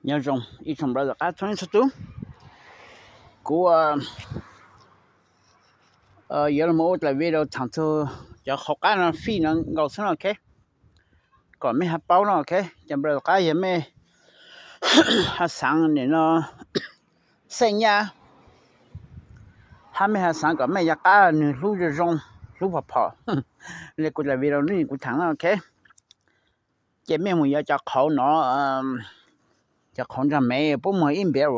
nhớ rong ít trong bao giờ cá thoáng chút của giờ một là video thằng thơ cho học cá nó phi nó ngầu xuống ok còn mấy hạt bao nó ok trong bao giờ cá giờ mấy hạt sáng này nó xanh nha hai mấy hạt sáng còn mấy hạt cá nửa lú rồi rong lú phở này cũng là video này cũng thằng ok chỉ mấy người cho khẩu nóจะของจะไม่ปุ๊บมันอินเบล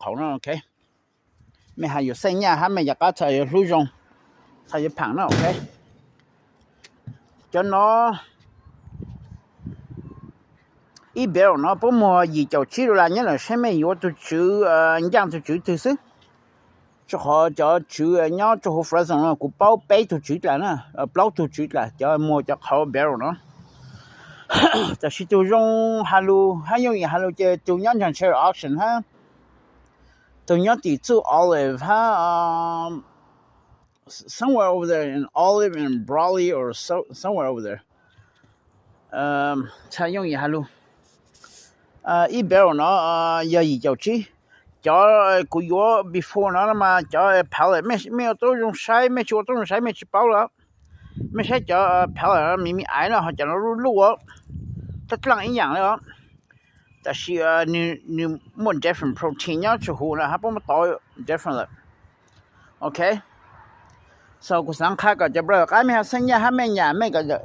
ของนั่นโอเคไม่หาอยู่เส้นเนี่ยฮะไม่อยากก็ใช้รู้จงใช้ผังนั่นโอเคจนเนาะอินเบลเนาะปุ๊บมันยีเจ้าชื่ออะไรเนี่ยใช่ไหมอยู่ตัวชื่อย่างตัวชื่อตัวซึ่งจะขอจะชื่อเนี่ยจะหัวฟรัสเนาะกูเป้าเป้ตัวชื่อแล้วนะเป้าตัวชื่อแล้วจะมัวจะเขาเบลเนาะแต่สิตัวรงฮัลโหลให้ยงฮัลโหลจะตัวย้อนจัง share auction ฮะตัวย้อนติดสู่ Olive ฮะsomewhere over there in Olive and Brawley or somewhere over there ใช่ยงฮัลโหลอีเบลเนาะอย่าอีเจ้าจีจะกูอยู่ before นะมาจะ pallet ไม่เอาตัวรงใช้ไม่ชัวร์ตัวรงใช้ไม่ชิเป้าแล้วไม่ใช่จะ pallet มีไอ้เนาะจะรู้ว่า它这样一样了，但是你没 different protein 要吃好了，还不么多 different 了 ，OK。所以我想看个就不知道，俺们生意还没年没个的，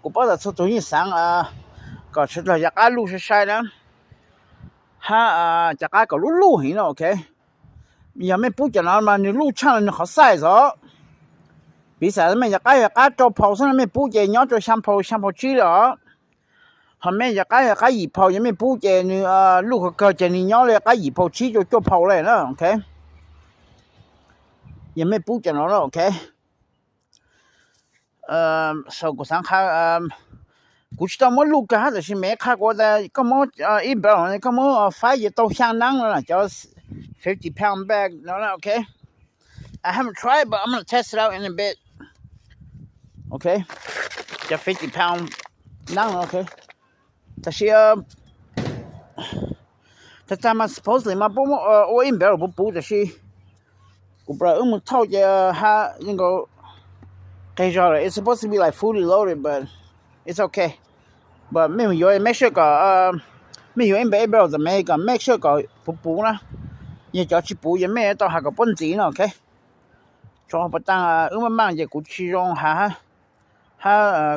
我把它从中医上搞出来一个路是晒了，还这个路很了 ，OK。也没不讲了嘛，你路长你好晒着，比赛没一个做跑上没不讲，你要做相跑机了。后面一个一跑也没补给你路个这里鸟了个一跑起就做跑来了 OK 也没补给了 OK 手鼓上看估计到我路个还是没看过的根本一般根本发也都相当了叫50 pound bag no OK I haven't tried but I'm going to test it out in a bit OK 叫50 pound 那 OK但是他咱们 supposedly 嘛不我因别不的是我不知道我们套着还那个给着了 it's supposed to be like fully loaded but it's okay but 没有make sure 个没有因别的没个 make sure 个不呢也叫去补也没到还个本钱呢 OK 说不当我们忙着过去用哈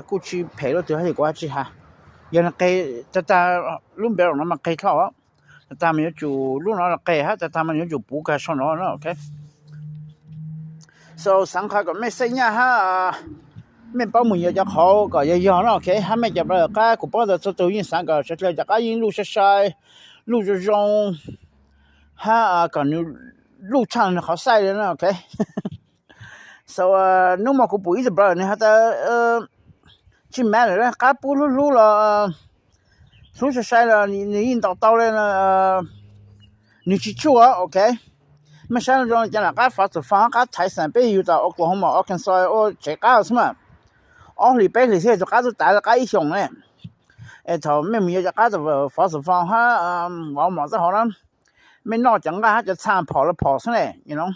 过去赔了就还是过去哈giờ là cây ta luôn béo nó mà cây thọ ta mình chủ luôn nó là cây ha ta mình chủ bù cả sau nó ok so sáng khai có mấy sinh nha ha mình bao nhiêu cho họ có giờ nó ok ha mấy giờ là cái của bao giờ cho tôi yên sáng cái sẽ là cái yên lu sai lu rong ha còn lu chăng nó khó sai nữa ok so nếu mà của bụi thì bao này ha ta chỉ mẹ rồi cá bù lu là lúc sai là你引导到了呢你去做 OK 没想中讲了个法子方个财产被有到 Oklahoma Arkansas 或这个什么奥里贝里些就个就带了个一项呢头没有这个就法子方哈往嘛子好了没闹讲个就参跑了跑上来 you know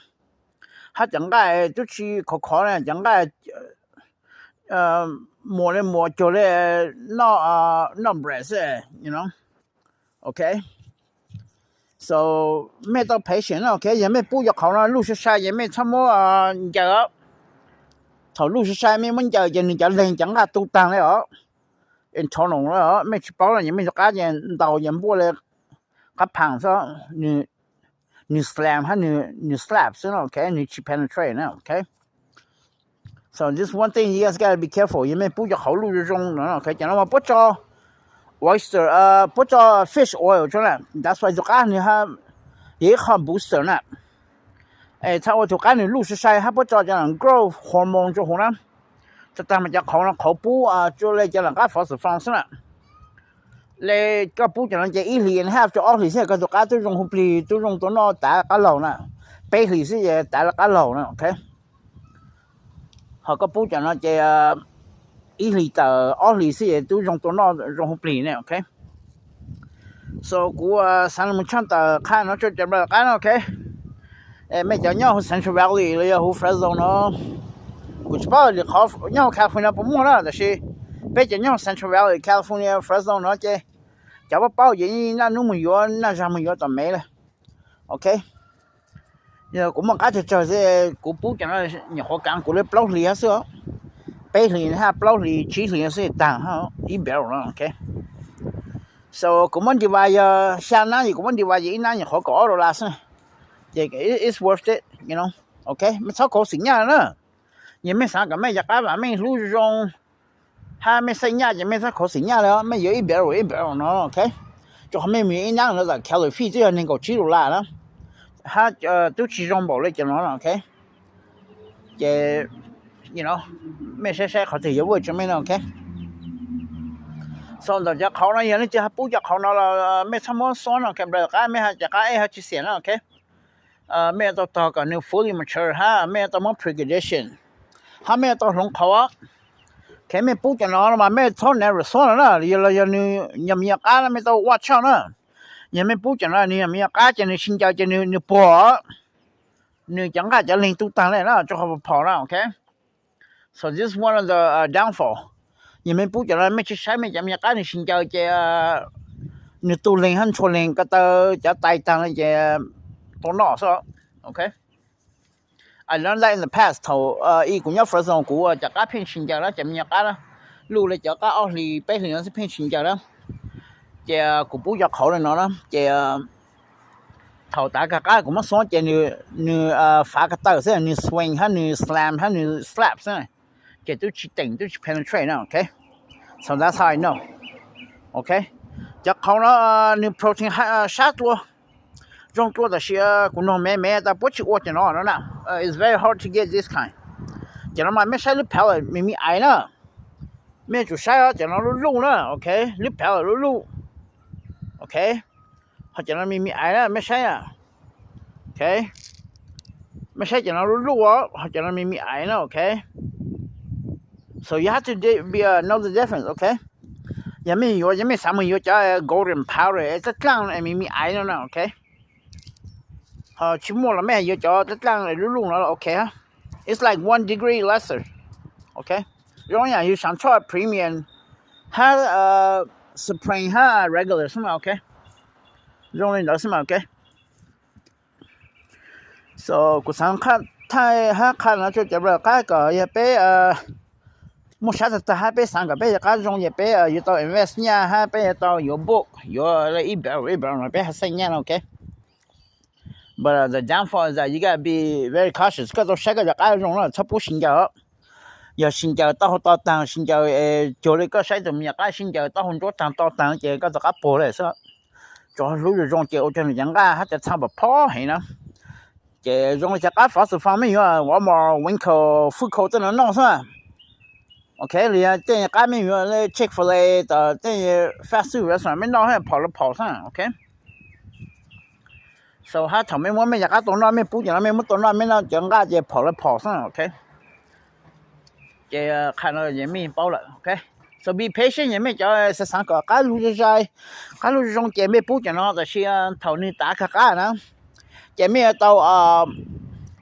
他讲个就去考呢讲个more and more 就来numbers you know okay so 没到赔钱了 OK 也没补药考了63也没什么这个头63没问这人家人讲个都当了in 头弄了没吃饱了也没个人导演过来个胖说你 slam 还你 slap 是 OK 你去 penetrate 呢 OK So this one thing you guys gotta be careful. You may put your whole room okay. You know, put your oyster, put your fish oil 出来 That's why 就干你哈也好 booster 呢。他我就干你60岁，还不做这样 growth hormone 就好了。这他们就考了考补就来这样个方式方式了。来个补这样这1年half 就2年些个就干都用不离都用到那打个老呢，8年些也打了个老呢 ，OK。họ có bố cho nó chơi ít lì tờ ó lì xí都dùng tụi nó dùng hộp lì này ok so กูsan mun chan ta kha no cho jabra ka no okay me ja nya Central Valley le ho Fresno noกูจะบอกเลยเขาเนาะ California บ่มั่วนะแต่是ไปจะเนาะ Central Valley California Fresno เนาะจะว่าเป้าอย่างนี้那么远那什么远都没了 OK กูมันก็จะเจอกูปุ๊จังเลยเนี่ยเขากางกูเลยเปล่าเหลียซะไปเหลียฮะเปล่าเหลียชี้เหลียซะต่างฮะอีเบลเนาะ OK so กูมันดีว่า下那กูมันดีว่าอีนั่นเขาก็เอาละซะit's worth it you know OK ไม่ชอบเขาสิ่งอย่างนะยังไม่สร้างก็ไม่อยากว่าไม่รู้จงถ้าไม่ใช่ญาติยังไม่สักขอสิ่งอย่างแล้วไม่เยอะอีเบลเนาะโอเค就还没一样了的 calorie 这样能够记录啦了他都其中冇了就了 OK 也 you know ไม่ใช่เขาจะเยอะจะไม่ OK ส่วนจะเขานะอย่างนี้จะปูจะเขานะไม่สมอส่วน OK เบลก็ไม่จะก็ให้จะเสียนะ OK ไม่ต้องกับ new fully mature ฮะไม่ต้องมา pre-condition ถ้าไม่ต้องลงเขาแค่ไม่ปุ๊จะนอนมาไม่ทนในรถส่วนนะยังมีอาการไม่ต้องวัดช่างนะยังไม่ปุ๊จะนอนนี่มีอาการจะในชินเจ้าจะในปอนี่จังก็จะเล่นตุ๊กตาเลยนะจะเขาพอแล้ว okay so this is one of the downfall ยังไม่ปุ๊จะนอนไม่ใช่ไม่จะมีอาการในชินเจ้าจะในตัวเล่นหันชวนเล่นก็จะตายทางจะตัวนอกซะ okay I learned that in the past 头อีกูเนี่ยFresnoกูจะก็เพ่งชินเจ้าแล้วจะมีอาการแล้วรู้เลยจะก็เอาหลีไปถึงสิเพ่งชินเจ้าแล้วจะกูปุ๊จะเขาเลยเนาะจะ头大家กูมาสอนจะนี่ฝากระเตอร์ซะนี่ swing ฮะนี่ slam ฮะนี่ slap ซะจะต้องชิติงต้อง penetrate นะ okay so that's how I know okay จะเขาเนาะนี่ protein ชาตัว中多的些古农妹妹的不去我见了呢it's very hard to get this kind 见了嘛没晒你漂了咪咪爱呢没就晒了见了肉呢 OK 你漂了肉 OK 好见了咪咪爱了没晒啊 OK 没晒见了肉好见了咪咪爱呢 OK so you have to know the difference OK ยังไม่สามารถจะ golden powder จะตั้ง咪咪爱了呢 OKชิม了แม่เยอะจอจะตั้งรุ่งๆแล้วโอเคฮะ it's like 1 degree lesser โอเคร้องอย่างอยู่想ชอบ premium 它supreme 它 regular 是吗 OK ร้องเลย是吗 OK so กู想看他看了就这边个也被目前的还被3个被个中也被有到 invest 呢还被到有 book 有了100了被还3年了 OK But the downfall is that you gotta be very cautious. Because of shaka the guy wrong, it's supposed to go. Your Shinja down, Shinja Jolica side of me, I Shinja down, down, you got the couple. So, John Lulu don't get open young guy had the time of paw, you know. There's only a fast for me, one more winkle, food coat and a nose. Okay, then you got me Chick-fil-A, the fast food restaurant, I mean, not have Paul, okay? so ถ้าทำไม่ว่าไม่อยากตัวน้อยไม่ปุ๊อย่างนั้นไม่มุดตัวน้อยไม่น่าจังก็จะพอแล้วพอซะโอเคจะ看到人民包了 OK so be patient 人民就是3个假如是中姐妹ปุ๊อย่างนั้นแต่是頭你打卡卡นะ姐妹到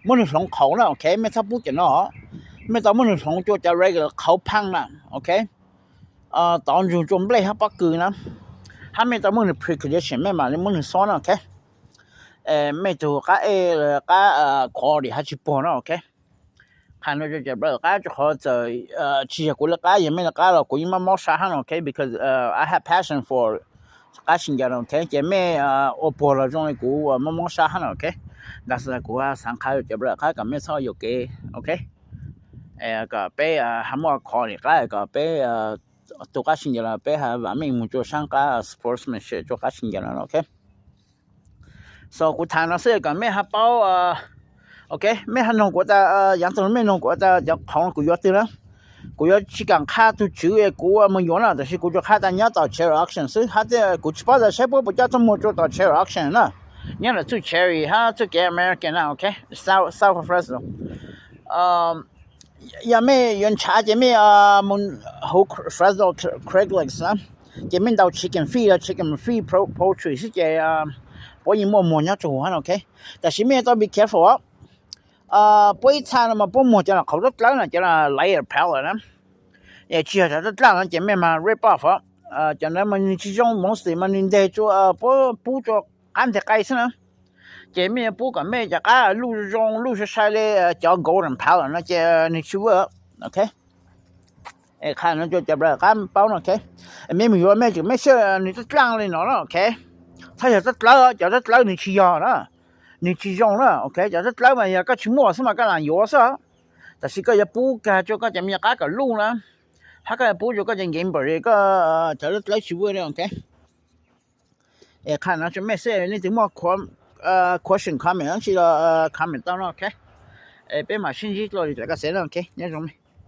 ไม่ถึงเขานะ OK ไม่ทับปุ๊อย่างนั้นไม่ต้องไม่ถึง就จะ regular เขาพังนะโอเคตอนอยู่จมเลยครับปักกือนะถ้าไม่ต้องไม่ถึง pre-condition ไม่มาไม่ถึงซ้อนโอเคไม่ถูกก็ขอดิฮัจิปอนโอเคคันเราจะบอกก็จะขอจะชี้กูแล้วก็ยังไม่แล้วก็เรากูยังไม่มองสาหันโอเค because I have passion for ก็สิ่งอย่างโอเคจะไม่โอปอเราจงกูไม่มองสาหันโอเคแต่สุดกูสังขารจะบอกก็ไม่ชอบอยู่กี่โอเคก็ไปหาหมอขอดิก็ไปตัวก็สิ่งอย่างไปหาว่าไม่มุ่งจะสร้างก็ sportsmanship ตัวก็สิ่งอย่างโอเคso กูทานแล้วเสื้อกันไม่ฮับเป้าโอเคไม่ฮันนงกูจะอย่างตรงไม่นงกูจะของกูยอดตีแล้วกูยอดชิกังค่าตัวชื่อกูมันย้อนแต่是กูจะค่าแต่เนี้ยต่อ cherry auction ซึ่งถ้าจะกูชิบะจะใช้พวกจะต้องมั่วต่อ cherry auction นะเนี่ยแหละตัว cherry ฮะตัวแก American นะโอเค South of Fresnoยังไม่ยันช้าจะไม่มันหู Fresno Craigslist นะ这面到 chicken feed 啊 chicken feed poultry 是这不一模样做哈 OK 但是面都 be careful 不一餐嘛不模样好多lang啦叫 layer pellet 啦也只有这lang 这面嘛 rip off 叫那么你其中 mostly 嘛你得做不做干的改是呢这面不管咩这个路是晒的叫 golden pellet 那这你去问 OK 看那就这边干包 OK 没有咩就没事你这lang 里了 OK 他有这lang 叫这lang 你去要了你去用了 OK 叫这lang 嘛也个去摸是嘛个人有是但是个也不个就个这面个路了他个不就个人原本个叫这来去问了 OK 看那就没事你怎么question comment 是comment 到了 OK 别嘛信息多这个谁了 OK 那种